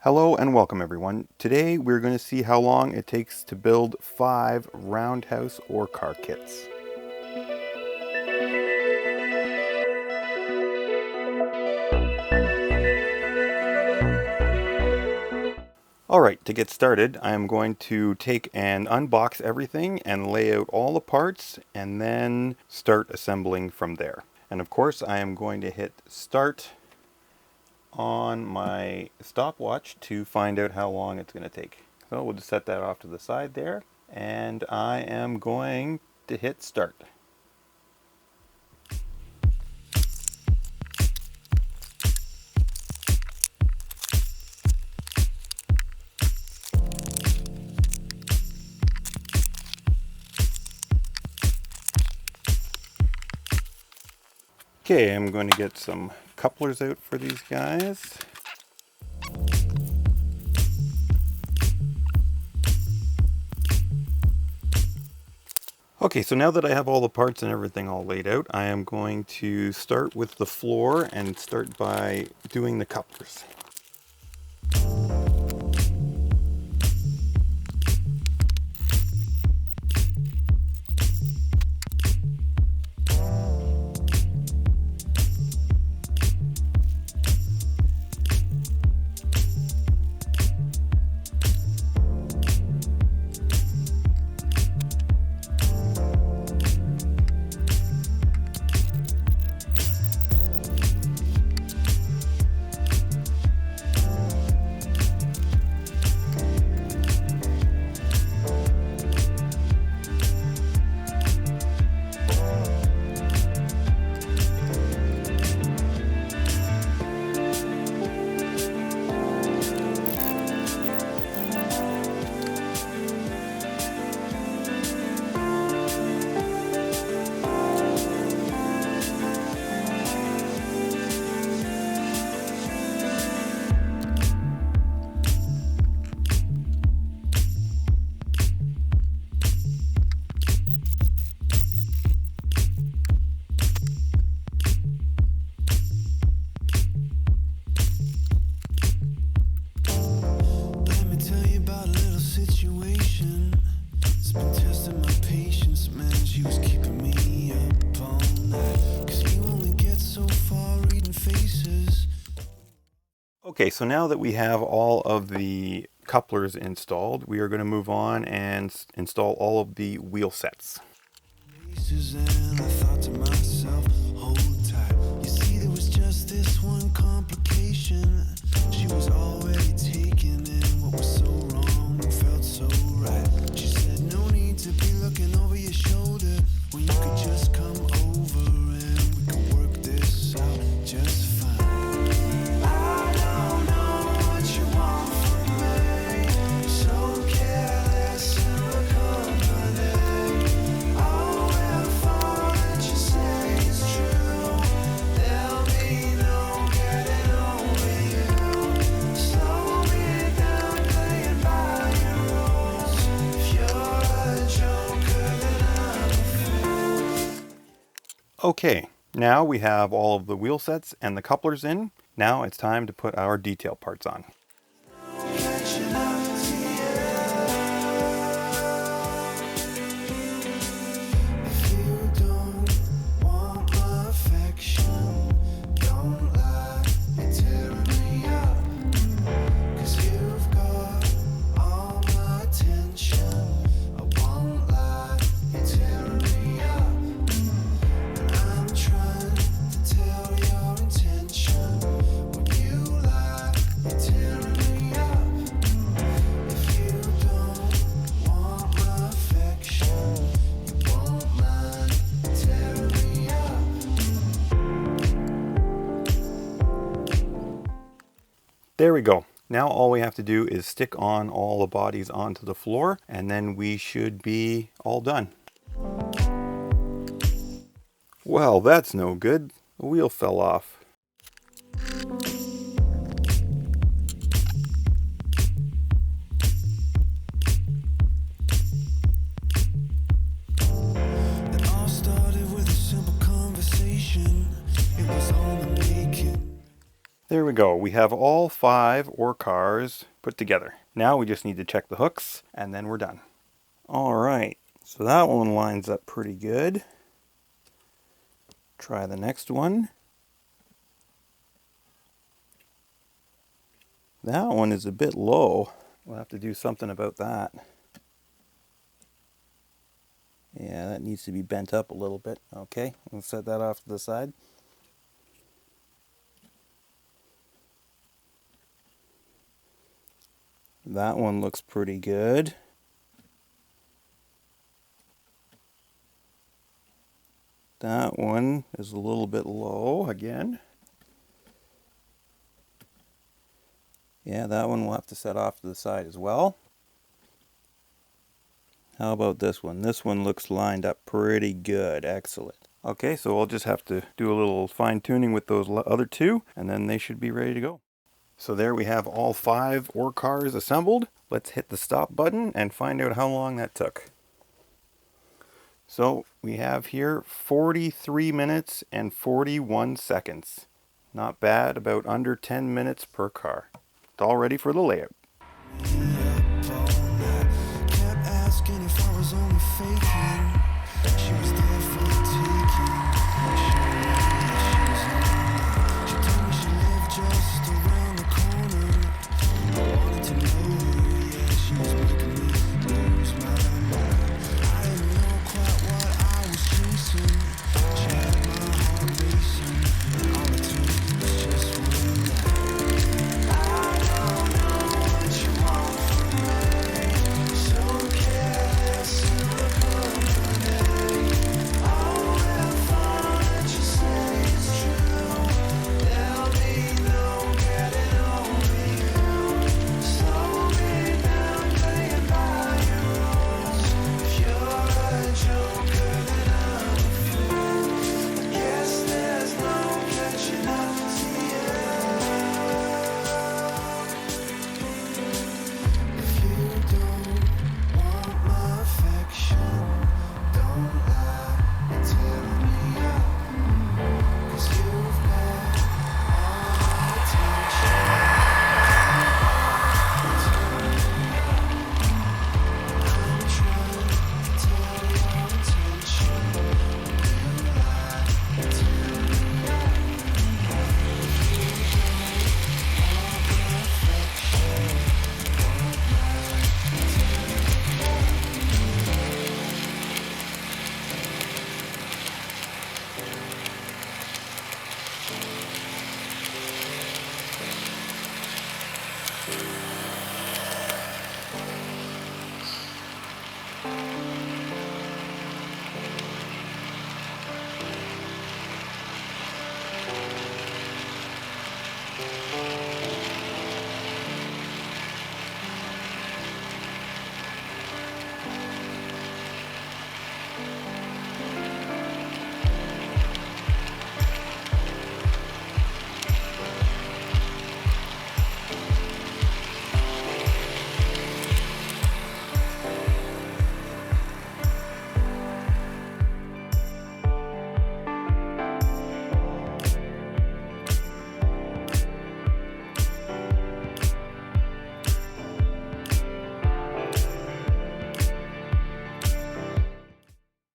Hello and welcome everyone. Today we're going to see how long it takes to build 5 roundhouse or car kits. Alright, to get started, I'm going to take and unbox everything and lay out all the parts and then start assembling from there. And of course I am going to hit start on my stopwatch to find out how long it's going to take. So we'll just set that off to the side there, and I am going to hit start. Okay, I'm going to get some couplers out for these guys. Okay, so now that I have all the parts and everything all laid out, I am going to start with the floor and start by doing the couplers. Okay, so now that we have all of the couplers installed, we are going to move on and install all of the wheel sets. She was already taken in what was so wrong, felt so right. She said no need to be looking over your shoulder when you could just come over and we could work this out just fine. I don't know what you want from me, so careless and look on my name. Oh, if all that you say is true, there'll be no getting over you. Slow me down, playing by your rules. If you're a joker, then I'm a fool. Okay, now we have all of the wheel sets and the couplers in. Now it's time to put our detail parts on. There we go. Now all we have to do is stick on all the bodies onto the floor, and then we should be all done. Well, that's no good. The wheel fell off. It all started with a simple conversation. It was on the making. There we go. We have all 5 ore cars put together. Now we just need to check the hooks and then we're done. All right, so that one lines up pretty good. Try the next one. That one is a bit low. We'll have to do something about that. Yeah, that needs to be bent up a little bit. Okay, we'll set that off to the side. That one looks pretty good. That one is a little bit low again. Yeah, that one we'll have to set off to the side as well. How about this one? This one looks lined up pretty good. Excellent. Okay, so we'll just have to do a little fine tuning with those other 2, and then they should be ready to go. So there we have all 5 ore cars assembled. Let's hit the stop button and find out how long that took. So we have here 43 minutes and 41 seconds. Not bad, about under 10 minutes per car. It's all ready for the layout. Kept asking if I was only faking. She was there for